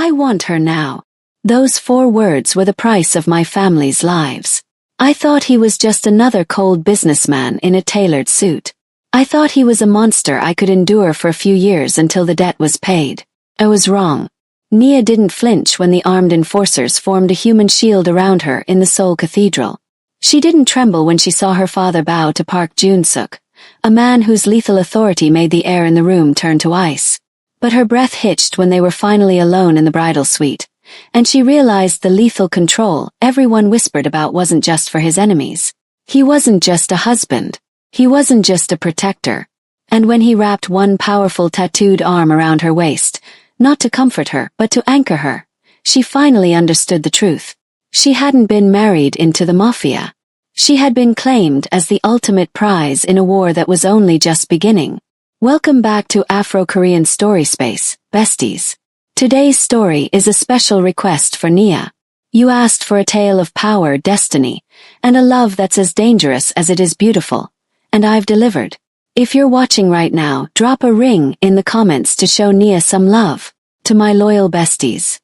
I want her now. Those 4 words were the price of my family's lives. I thought he was just another cold businessman in a tailored suit. I thought he was a monster I could endure for a few years until the debt was paid. I was wrong. Nia didn't flinch when the armed enforcers formed a human shield around her in the Seoul Cathedral. She didn't tremble when she saw her father bow to Park Jun-suk, a man whose lethal authority made the air in the room turn to ice. But her breath hitched when they were finally alone in the bridal suite, and she realized the lethal control everyone whispered about wasn't just for his enemies. He wasn't just a husband. He wasn't just a protector. And when he wrapped one powerful tattooed arm around her waist, not to comfort her but to anchor her, she finally understood the truth. She hadn't been married into the Mafia. She had been claimed as the ultimate prize in a war that was only just beginning. Welcome back to Afro-Korean Story Space, besties. Today's story is a special request for Nia. You asked for a tale of power, destiny, and a love that's as dangerous as it is beautiful, and I've delivered. If you're watching right now, drop a ring in the comments to show Nia some love. To my loyal besties,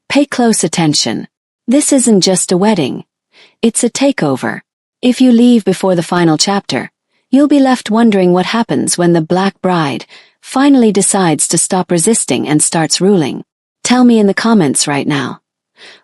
pay close attention. This isn't just a wedding. It's a takeover. If you leave before the final chapter, you'll be left wondering what happens when the Black Bride finally decides to stop resisting and starts ruling. Tell me in the comments right now.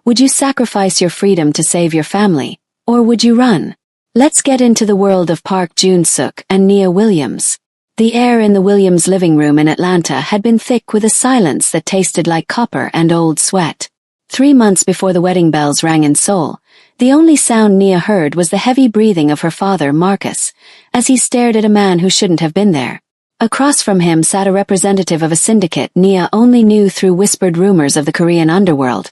Would you sacrifice your freedom to save your family, or would you run? Let's get into the world of Park Jun-suk and Nia Williams. The air in the Williams living room in Atlanta had been thick with a silence that tasted like copper and old sweat. 3 months before the wedding bells rang in Seoul, the only sound Nia heard was the heavy breathing of her father, Marcus, as he stared at a man who shouldn't have been there. Across from him sat a representative of a syndicate Nia only knew through whispered rumors of the Korean underworld.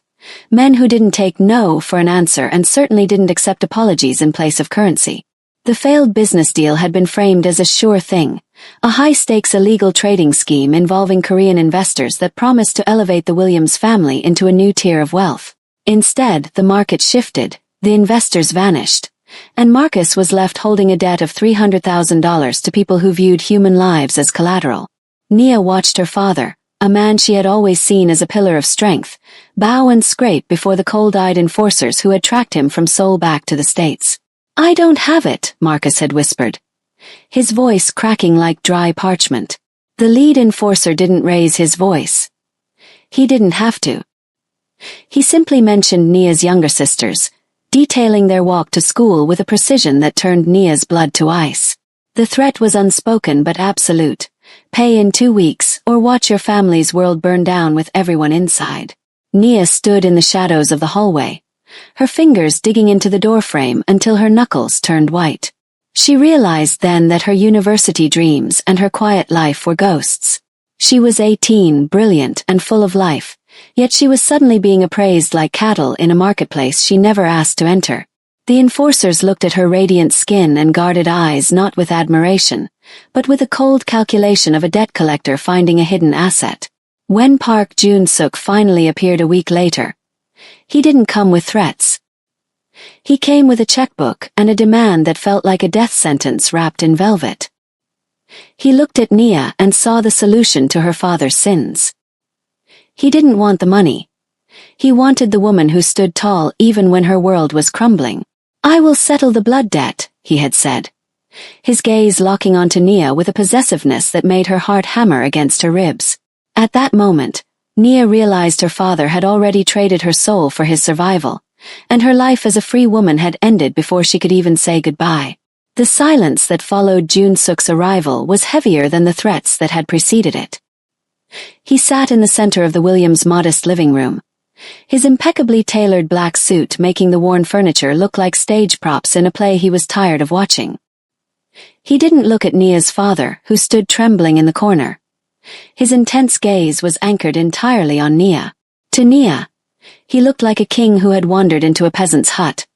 Men who didn't take no for an answer and certainly didn't accept apologies in place of currency. The failed business deal had been framed as a sure thing, a high-stakes illegal trading scheme involving Korean investors that promised to elevate the Williams family into a new tier of wealth. Instead, the market shifted, the investors vanished, and Marcus was left holding a debt of $300,000 to people who viewed human lives as collateral. Nia watched her father, a man she had always seen as a pillar of strength, bow and scrape before the cold-eyed enforcers who had tracked him from Seoul back to the States. "I don't have it," Marcus had whispered, his voice cracking like dry parchment. The lead enforcer didn't raise his voice. He didn't have to. He simply mentioned Nia's younger sisters, detailing their walk to school with a precision that turned Nia's blood to ice. The threat was unspoken but absolute. Pay in 2 weeks, or watch your family's world burn down with everyone inside. Nia stood in the shadows of the hallway, her fingers digging into the doorframe until her knuckles turned white. She realized then that her university dreams and her quiet life were ghosts. She was 18, brilliant and full of life, yet she was suddenly being appraised like cattle in a marketplace she never asked to enter. The enforcers looked at her radiant skin and guarded eyes not with admiration, but with the cold calculation of a debt collector finding a hidden asset. When Park Jun-suk finally appeared a week later, he didn't come with threats. He came with a checkbook and a demand that felt like a death sentence wrapped in velvet. He looked at Nia and saw the solution to her father's sins. He didn't want the money. He wanted the woman who stood tall even when her world was crumbling. "I will settle the blood debt," he had said, his gaze locking onto Nia with a possessiveness that made her heart hammer against her ribs. At that moment, Nia realized her father had already traded her soul for his survival, and her life as a free woman had ended before she could even say goodbye. The silence that followed Jun-suk's arrival was heavier than the threats that had preceded it. He sat in the center of the Williams' modest living room, his impeccably tailored black suit making the worn furniture look like stage props in a play he was tired of watching. He didn't look at Nia's father, who stood trembling in the corner. His intense gaze was anchored entirely on Nia. To Nia, he looked like a king who had wandered into a peasant's hut,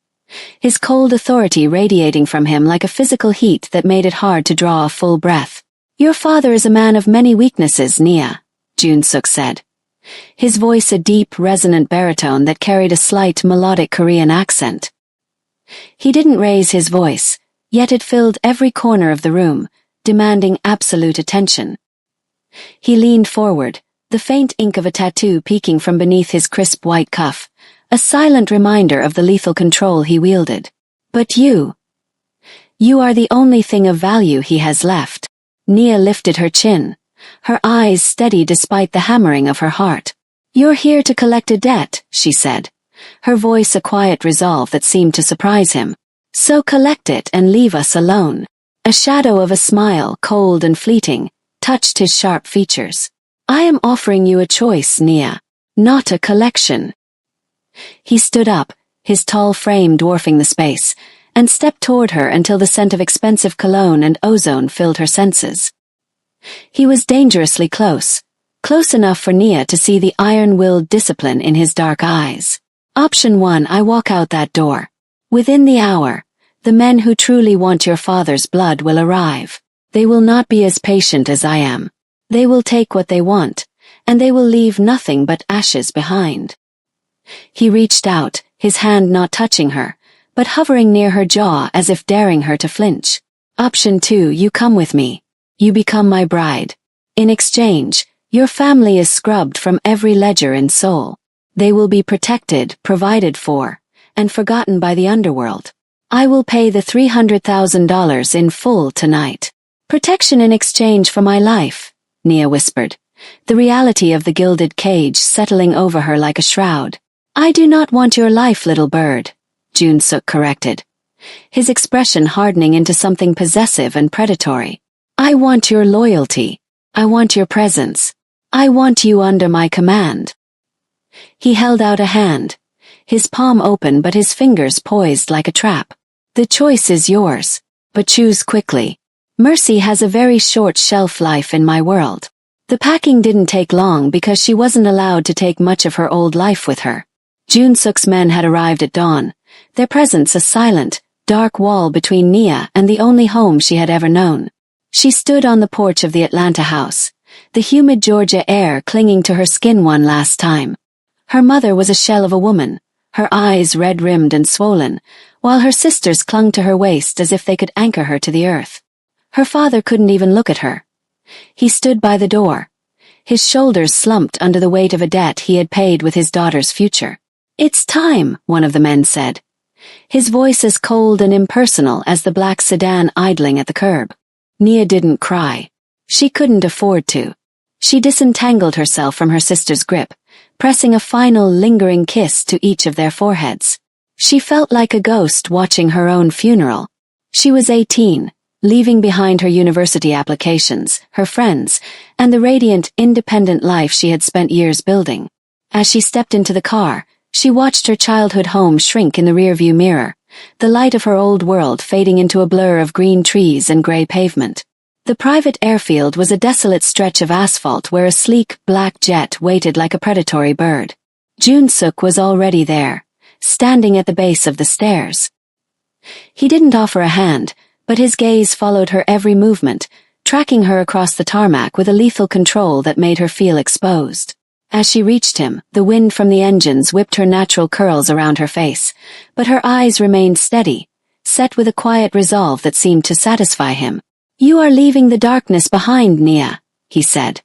his cold authority radiating from him like a physical heat that made it hard to draw a full breath. "Your father is a man of many weaknesses, Nia," Jun-suk said, his voice a deep, resonant baritone that carried a slight melodic Korean accent. He didn't raise his voice, yet it filled every corner of the room, demanding absolute attention. He leaned forward, the faint ink of a tattoo peeking from beneath his crisp white cuff, a silent reminder of the lethal control he wielded. But you are the only thing of value he has left. Nia lifted her chin, her eyes steady despite the hammering of her heart. You're here to collect a debt, she said, her voice a quiet resolve that seemed to surprise him. So collect it and leave us alone. A shadow of a smile, cold and fleeting, touched his sharp features. I am offering you a choice, Nia, not a collection. He stood up, his tall frame dwarfing the space, and stepped toward her until the scent of expensive cologne and ozone filled her senses. He was dangerously close enough for Nia to see the iron-willed discipline in his dark eyes. Option 1, I walk out that door. Within the hour, the men who truly want your father's blood will arrive. They will not be as patient as I am. They will take what they want, and they will leave nothing but ashes behind. He reached out, his hand not touching her, but hovering near her jaw as if daring her to flinch. Option 2, you come with me. You become my bride. In exchange, your family is scrubbed from every ledger in Seoul. They will be protected, provided for, and forgotten by the underworld. I will pay the $300,000 in full tonight. Protection in exchange for my life, Nia whispered, the reality of the gilded cage settling over her like a shroud. I do not want your life, little bird, Jun-suk corrected, his expression hardening into something possessive and predatory. I want your loyalty. I want your presence. I want you under my command. He held out a hand, his palm open but his fingers poised like a trap. The choice is yours, but choose quickly. Mercy has a very short shelf life in my world. The packing didn't take long because she wasn't allowed to take much of her old life with her. Jun-suk's men had arrived at dawn, their presence a silent, dark wall between Nia and the only home she had ever known. She stood on the porch of the Atlanta house, the humid Georgia air clinging to her skin one last time. Her mother was a shell of a woman, her eyes red-rimmed and swollen, while her sisters clung to her waist as if they could anchor her to the earth. Her father couldn't even look at her. He stood by the door, his shoulders slumped under the weight of a debt he had paid with his daughter's future. It's time, one of the men said, his voice as cold and impersonal as the black sedan idling at the curb. Nia didn't cry. She couldn't afford to. She disentangled herself from her sister's grip, pressing a final lingering kiss to each of their foreheads. She felt like a ghost watching her own funeral. She was 18, leaving behind her university applications, her friends, and the radiant, independent life she had spent years building. As she stepped into the car, she watched her childhood home shrink in the rearview mirror, the light of her old world fading into a blur of green trees and gray pavement. The private airfield was a desolate stretch of asphalt where a sleek, black jet waited like a predatory bird. Jun-suk was already there, standing at the base of the stairs. He didn't offer a hand, but his gaze followed her every movement, tracking her across the tarmac with a lethal control that made her feel exposed. As she reached him, the wind from the engines whipped her natural curls around her face, but her eyes remained steady, set with a quiet resolve that seemed to satisfy him. You are leaving the darkness behind, Nia, he said,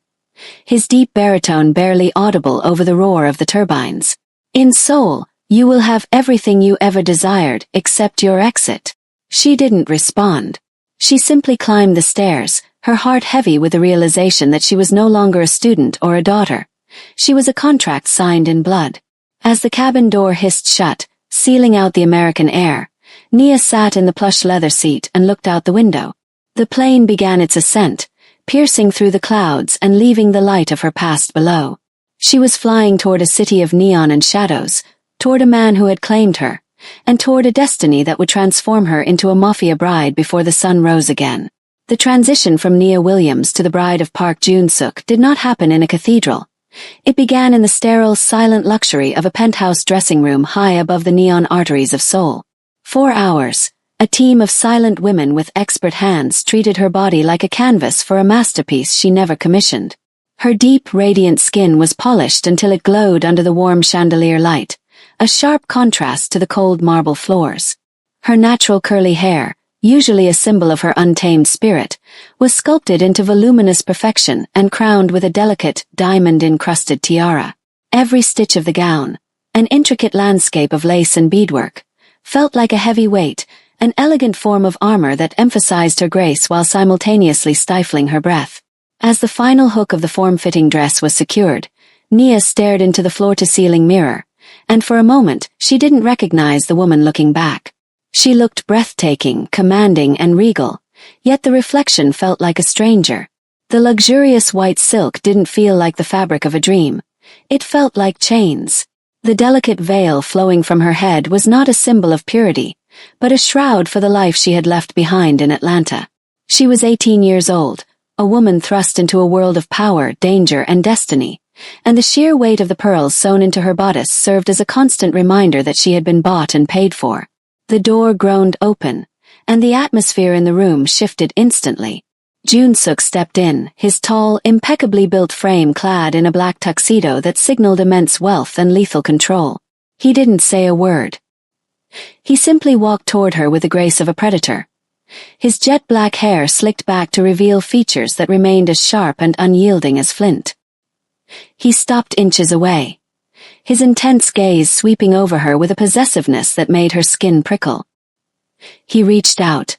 his deep baritone barely audible over the roar of the turbines. In Seoul, you will have everything you ever desired except your exit. She didn't respond. She simply climbed the stairs, her heart heavy with the realization that she was no longer a student or a daughter. She was a contract signed in blood. As the cabin door hissed shut, sealing out the American air, Nia sat in the plush leather seat and looked out the window. The plane began its ascent, piercing through the clouds and leaving the light of her past below. She was flying toward a city of neon and shadows, toward a man who had claimed her, and toward a destiny that would transform her into a Mafia bride before the sun rose again. The transition from Nia Williams to the bride of Park Jun-suk did not happen in a cathedral. It began in the sterile, silent luxury of a penthouse dressing room high above the neon arteries of Seoul. 4 hours, a team of silent women with expert hands treated her body like a canvas for a masterpiece she never commissioned. Her deep, radiant skin was polished until it glowed under the warm chandelier light, a sharp contrast to the cold marble floors. Her natural curly hair, usually a symbol of her untamed spirit, was sculpted into voluminous perfection and crowned with a delicate, diamond-encrusted tiara. Every stitch of the gown, an intricate landscape of lace and beadwork, felt like a heavy weight, an elegant form of armor that emphasized her grace while simultaneously stifling her breath. As the final hook of the form-fitting dress was secured, Nia stared into the floor-to-ceiling mirror, and for a moment she didn't recognize the woman looking back. She looked breathtaking, commanding, and regal, yet the reflection felt like a stranger. The luxurious white silk didn't feel like the fabric of a dream. It felt like chains. The delicate veil flowing from her head was not a symbol of purity, but a shroud for the life she had left behind in Atlanta. She was 18 years old, a woman thrust into a world of power, danger, and destiny, and the sheer weight of the pearls sewn into her bodice served as a constant reminder that she had been bought and paid for. The door groaned open, and the atmosphere in the room shifted instantly. Jun-suk stepped in, his tall, impeccably built frame clad in a black tuxedo that signaled immense wealth and lethal control. He didn't say a word. He simply walked toward her with the grace of a predator. His jet-black hair slicked back to reveal features that remained as sharp and unyielding as flint. He stopped inches away, his intense gaze sweeping over her with a possessiveness that made her skin prickle. He reached out,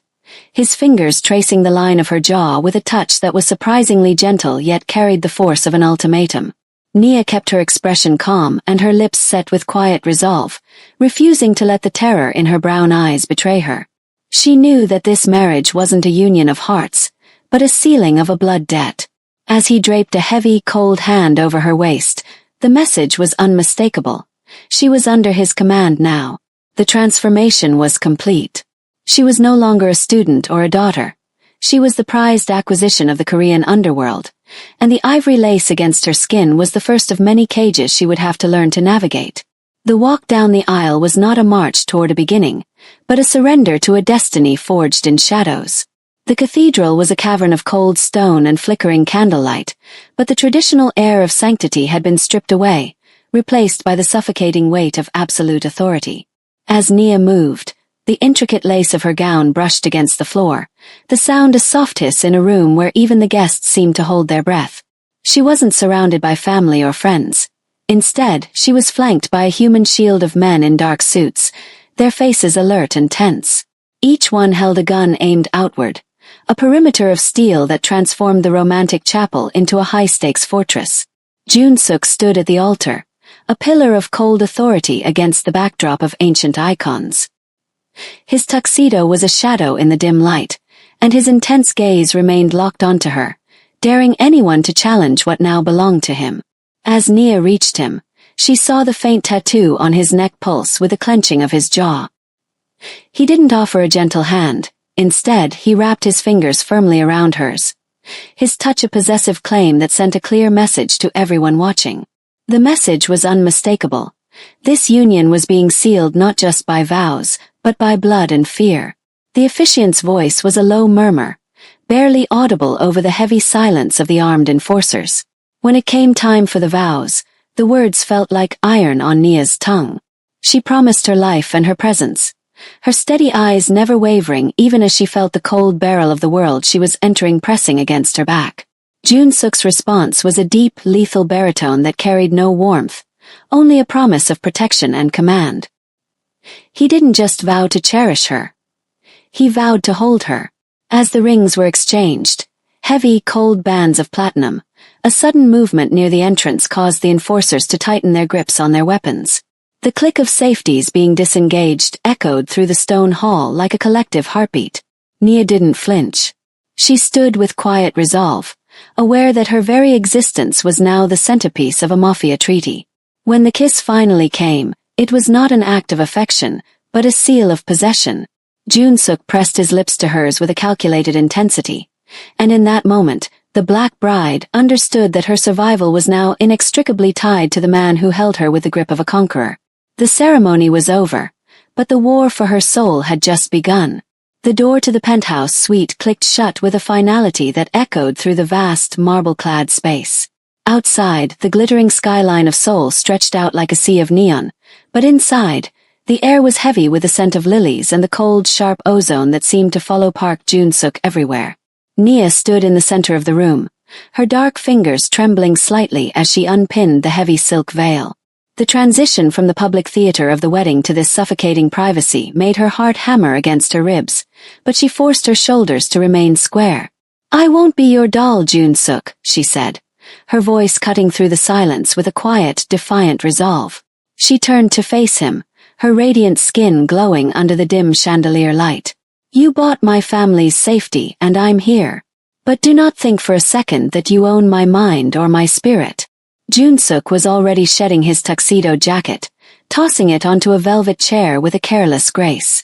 his fingers tracing the line of her jaw with a touch that was surprisingly gentle yet carried the force of an ultimatum. Nia kept her expression calm and her lips set with quiet resolve, refusing to let the terror in her brown eyes betray her. She knew that this marriage wasn't a union of hearts, but a sealing of a blood debt. As he draped a heavy, cold hand over her waist, the message was unmistakable. She was under his command now. The transformation was complete. She was no longer a student or a daughter. She was the prized acquisition of the Korean underworld, and the ivory lace against her skin was the first of many cages she would have to learn to navigate. The walk down the aisle was not a march toward a beginning, but a surrender to a destiny forged in shadows. The cathedral was a cavern of cold stone and flickering candlelight, but the traditional air of sanctity had been stripped away, replaced by the suffocating weight of absolute authority. As Nia moved, the intricate lace of her gown brushed against the floor, the sound a soft hiss in a room where even the guests seemed to hold their breath. She wasn't surrounded by family or friends. Instead, she was flanked by a human shield of men in dark suits, their faces alert and tense. Each one held a gun aimed outward, a perimeter of steel that transformed the romantic chapel into a high-stakes fortress. Jun-suk stood at the altar, a pillar of cold authority against the backdrop of ancient icons. His tuxedo was a shadow in the dim light, and his intense gaze remained locked onto her, daring anyone to challenge what now belonged to him. As Nia reached him, she saw the faint tattoo on his neck pulse with a clenching of his jaw. He didn't offer a gentle hand. Instead, he wrapped his fingers firmly around hers, his touch a possessive claim that sent a clear message to everyone watching. The message was unmistakable. This union was being sealed not just by vows, but by blood and fear. The officiant's voice was a low murmur, barely audible over the heavy silence of the armed enforcers. When it came time for the vows, the words felt like iron on Nia's tongue. She promised her life and her presence, her steady eyes never wavering even as she felt the cold barrel of the world she was entering pressing against her back. Jun-suk's response was a deep, lethal baritone that carried no warmth, only a promise of protection and command. He didn't just vow to cherish her. He vowed to hold her. As the rings were exchanged, heavy, cold bands of platinum, a sudden movement near the entrance caused the enforcers to tighten their grips on their weapons. The click of safeties being disengaged echoed through the stone hall like a collective heartbeat. Nia didn't flinch. She stood with quiet resolve, aware that her very existence was now the centerpiece of a Mafia treaty. When the kiss finally came, it was not an act of affection, but a seal of possession. Jun-suk pressed his lips to hers with a calculated intensity, and in that moment, the Black Bride understood that her survival was now inextricably tied to the man who held her with the grip of a conqueror. The ceremony was over, but the war for her soul had just begun. The door to the penthouse suite clicked shut with a finality that echoed through the vast, marble-clad space. Outside, the glittering skyline of Seoul stretched out like a sea of neon, but inside, The air was heavy with the scent of lilies and the cold, sharp ozone that seemed to follow Park Jun-suk everywhere. Nia stood in the center of the room, her dark fingers trembling slightly as she unpinned the heavy silk veil. The transition from the public theater of the wedding to this suffocating privacy made her heart hammer against her ribs, but she forced her shoulders to remain square. "I won't be your doll, Jun-suk," she said, her voice cutting through the silence with a quiet, defiant resolve. She turned to face him, her radiant skin glowing under the dim chandelier light. "You bought my family's safety, and I'm here. But do not think for a second that you own my mind or my spirit." Jun-suk was already shedding his tuxedo jacket, tossing it onto a velvet chair with a careless grace.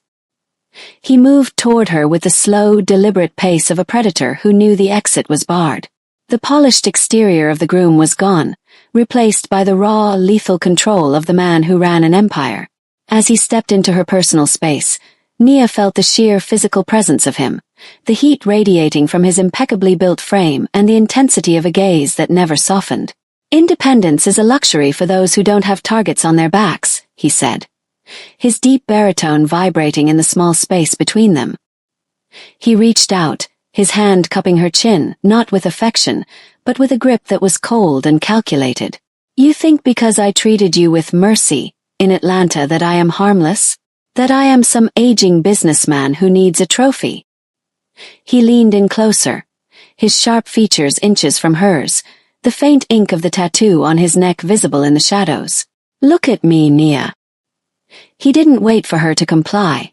He moved toward her with the slow, deliberate pace of a predator who knew the exit was barred. The polished exterior of the groom was gone, replaced by the raw, lethal control of the man who ran an empire. As he stepped into her personal space, Nia felt the sheer physical presence of him, the heat radiating from his impeccably built frame and the intensity of a gaze that never softened. "Independence is a luxury for those who don't have targets on their backs," he said, his deep baritone vibrating in the small space between them. He reached out, his hand cupping her chin, not with affection, but with a grip that was cold and calculated. "You think because I treated you with mercy in Atlanta that I am harmless? That I am some aging businessman who needs a trophy?" He leaned in closer, his sharp features inches from hers, the faint ink of the tattoo on his neck visible in the shadows. "Look at me, Nia." He didn't wait for her to comply.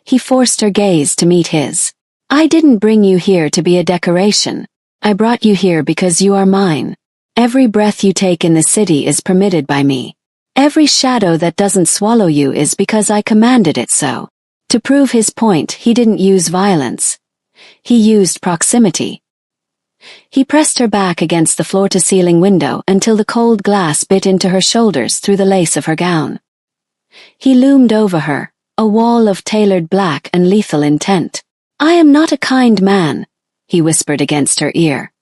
He forced her gaze to meet his. "I didn't bring you here to be a decoration. I brought you here because you are mine. Every breath you take in the city is permitted by me. Every shadow that doesn't swallow you is because I commanded it so." To prove his point, he didn't use violence. He used proximity. He pressed her back against the floor-to-ceiling window until the cold glass bit into her shoulders through the lace of her gown. He loomed over her, a wall of tailored black and lethal intent. "I am not a kind man," he whispered against her ear,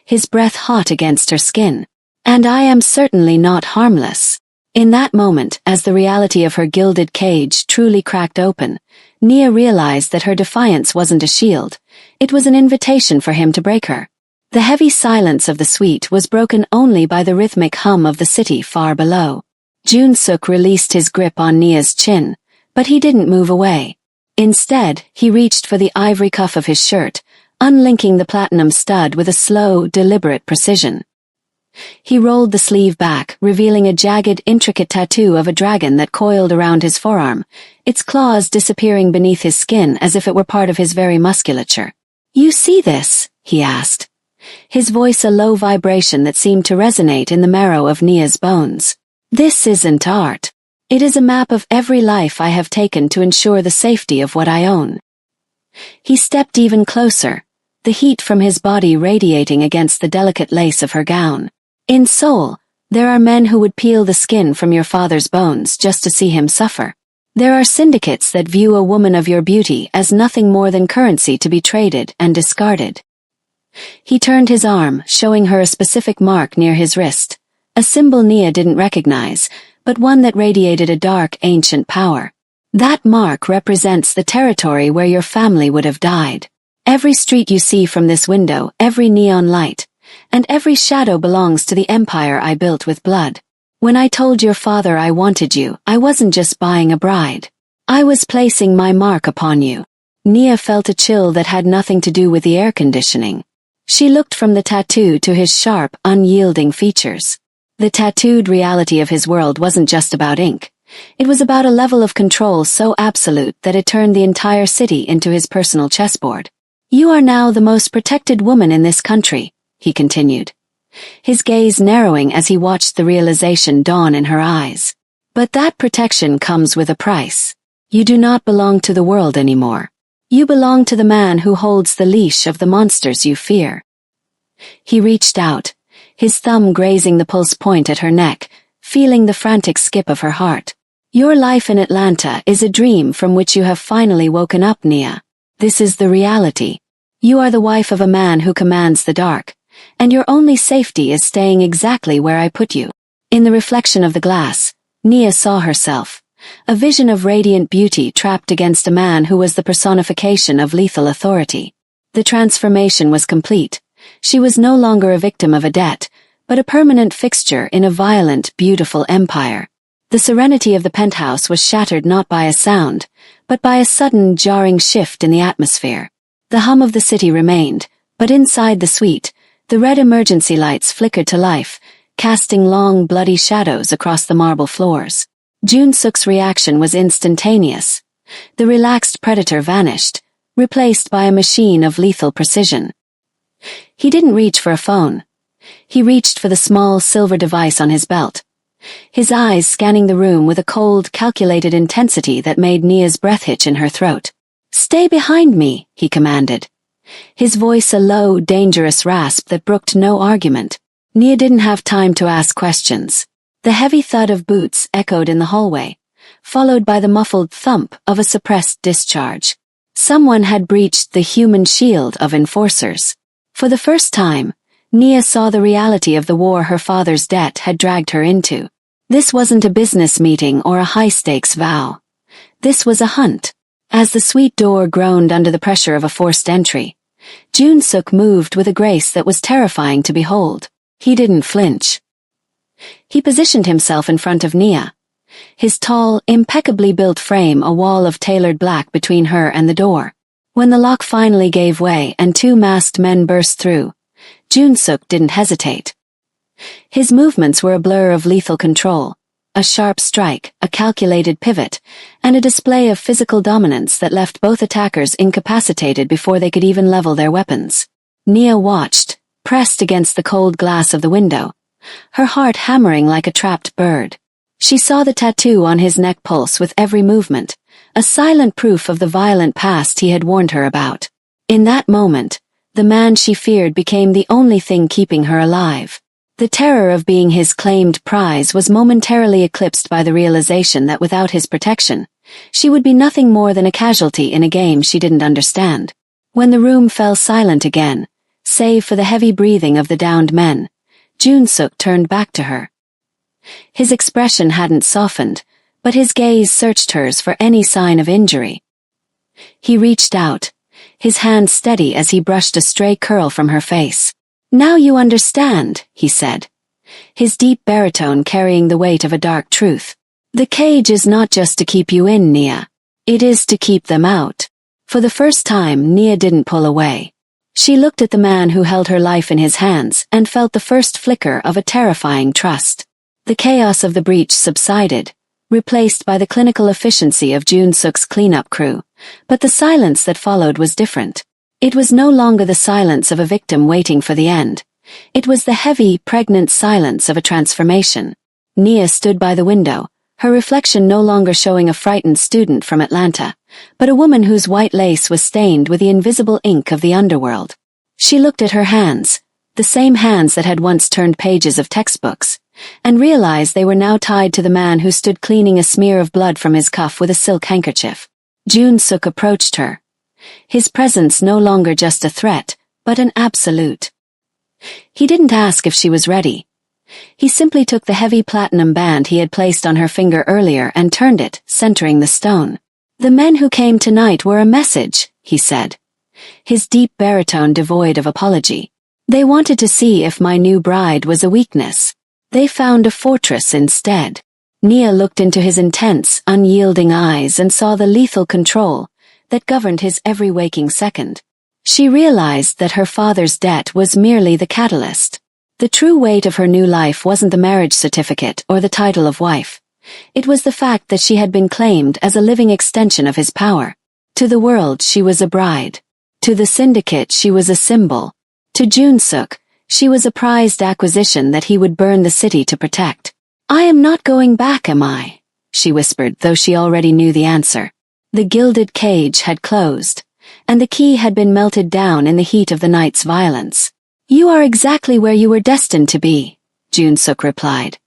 his breath hot against her skin. "And I am certainly not harmless." In that moment, as the reality of her gilded cage truly cracked open, Nia realized that her defiance wasn't a shield, it was an invitation for him to break her. The heavy silence of the suite was broken only by the rhythmic hum of the city far below. Jun-suk released his grip on Nia's chin, but he didn't move away. Instead, he reached for the ivory cuff of his shirt, unlinking the platinum stud with a slow, deliberate precision. He rolled the sleeve back, revealing a jagged, intricate tattoo of a dragon that coiled around his forearm, its claws disappearing beneath his skin as if it were part of his very musculature. "You see this?" he asked, his voice a low vibration that seemed to resonate in the marrow of Nia's bones. "This isn't art. It is a map of every life I have taken to ensure the safety of what I own." He stepped even closer, the heat from his body radiating against the delicate lace of her gown. "In Seoul, there are men who would peel the skin from your father's bones just to see him suffer. There are syndicates that view a woman of your beauty as nothing more than currency to be traded and discarded." He turned his arm, showing her a specific mark near his wrist, a symbol Nia didn't recognize, but one that radiated a dark, ancient power. "That mark represents the territory where your family would have died. Every street you see from this window, every neon light, and every shadow belongs to the empire I built with blood. When I told your father I wanted you, I wasn't just buying a bride. I was placing my mark upon you." Nia felt a chill that had nothing to do with the air conditioning. She looked from the tattoo to his sharp, unyielding features. The tattooed reality of his world wasn't just about ink. It was about a level of control so absolute that it turned the entire city into his personal chessboard. "You are now the most protected woman in this country," he continued, his gaze narrowing as he watched the realization dawn in her eyes. "But that protection comes with a price. You do not belong to the world anymore. You belong to the man who holds the leash of the monsters you fear." He reached out, his thumb grazing the pulse point at her neck, feeling the frantic skip of her heart. "Your life in Atlanta is a dream from which you have finally woken up, Nia. This is the reality. You are the wife of a man who commands the dark, and your only safety is staying exactly where I put you." In the reflection of the glass, Nia saw herself, a vision of radiant beauty trapped against a man who was the personification of lethal authority. The transformation was complete. She was no longer a victim of a debt, but a permanent fixture in a violent, beautiful empire. The serenity of the penthouse was shattered not by a sound, but by a sudden, jarring shift in the atmosphere. The hum of the city remained, but inside the suite, the red emergency lights flickered to life, casting long, bloody shadows across the marble floors. Jun-suk's reaction was instantaneous. The relaxed predator vanished, replaced by a machine of lethal precision. He didn't reach for a phone. He reached for the small silver device on his belt, his eyes scanning the room with a cold, calculated intensity that made Nia's breath hitch in her throat. "Stay behind me," he commanded, his voice a low, dangerous rasp that brooked no argument. Nia didn't have time to ask questions. The heavy thud of boots echoed in the hallway, followed by the muffled thump of a suppressed discharge. Someone had breached the human shield of enforcers. For the first time, Nia saw the reality of the war her father's debt had dragged her into. This wasn't a business meeting or a high-stakes vow. This was a hunt. As the suite door groaned under the pressure of a forced entry, Jun-suk moved with a grace that was terrifying to behold. He didn't flinch. He positioned himself in front of Nia, his tall, impeccably built frame a wall of tailored black between her and the door. When the lock finally gave way and two masked men burst through, Jun-suk didn't hesitate. His movements were a blur of lethal control, a sharp strike, a calculated pivot, and a display of physical dominance that left both attackers incapacitated before they could even level their weapons. Nia watched, pressed against the cold glass of the window, her heart hammering like a trapped bird. She saw the tattoo on his neck pulse with every movement, a silent proof of the violent past he had warned her about. In that moment, the man she feared became the only thing keeping her alive. The terror of being his claimed prize was momentarily eclipsed by the realization that without his protection, she would be nothing more than a casualty in a game she didn't understand. When the room fell silent again, save for the heavy breathing of the downed men, Jun-suk turned back to her. His expression hadn't softened, but his gaze searched hers for any sign of injury. He reached out, his hand steady as he brushed a stray curl from her face. "Now you understand," he said, his deep baritone carrying the weight of a dark truth. "The cage is not just to keep you in, Nia. It is to keep them out." For the first time, Nia didn't pull away. She looked at the man who held her life in his hands and felt the first flicker of a terrifying trust. The chaos of the breach subsided, replaced by the clinical efficiency of Jun-suk's cleanup crew, but the silence that followed was different. It was no longer the silence of a victim waiting for the end. It was the heavy, pregnant silence of a transformation. Nia stood by the window, her reflection no longer showing a frightened student from Atlanta, but a woman whose white lace was stained with the invisible ink of the underworld. She looked at her hands, the same hands that had once turned pages of textbooks, and realized they were now tied to the man who stood cleaning a smear of blood from his cuff with a silk handkerchief. Jun-suk approached her, his presence no longer just a threat, but an absolute. He didn't ask if she was ready. He simply took the heavy platinum band he had placed on her finger earlier and turned it, centering the stone. "The men who came tonight were a message," he said, his deep baritone devoid of apology. "They wanted to see if my new bride was a weakness. They found a fortress instead." Nia looked into his intense, unyielding eyes and saw the lethal control that governed his every waking second. She realized that her father's debt was merely the catalyst. The true weight of her new life wasn't the marriage certificate or the title of wife. It was the fact that she had been claimed as a living extension of his power. To the world, she was a bride. To the syndicate, she was a symbol. To Jun-suk, she was a prized acquisition that he would burn the city to protect. "I am not going back, am I?" she whispered, though she already knew the answer. The gilded cage had closed, and the key had been melted down in the heat of the night's violence. "You are exactly where you were destined to be," Jun-suk replied,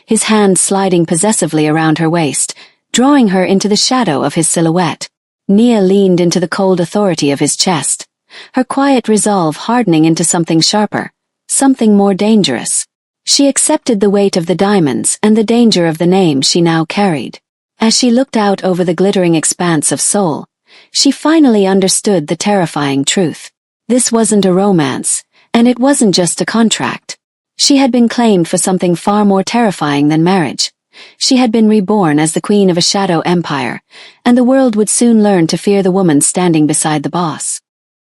his hand sliding possessively around her waist, drawing her into the shadow of his silhouette. Nia leaned into the cold authority of his chest, her quiet resolve hardening into something sharper, something more dangerous. She accepted the weight of the diamonds and the danger of the name she now carried. As she looked out over the glittering expanse of Seoul, she finally understood the terrifying truth. This wasn't a romance, and it wasn't just a contract. She had been claimed for something far more terrifying than marriage. She had been reborn as the queen of a shadow empire, and the world would soon learn to fear the woman standing beside the boss.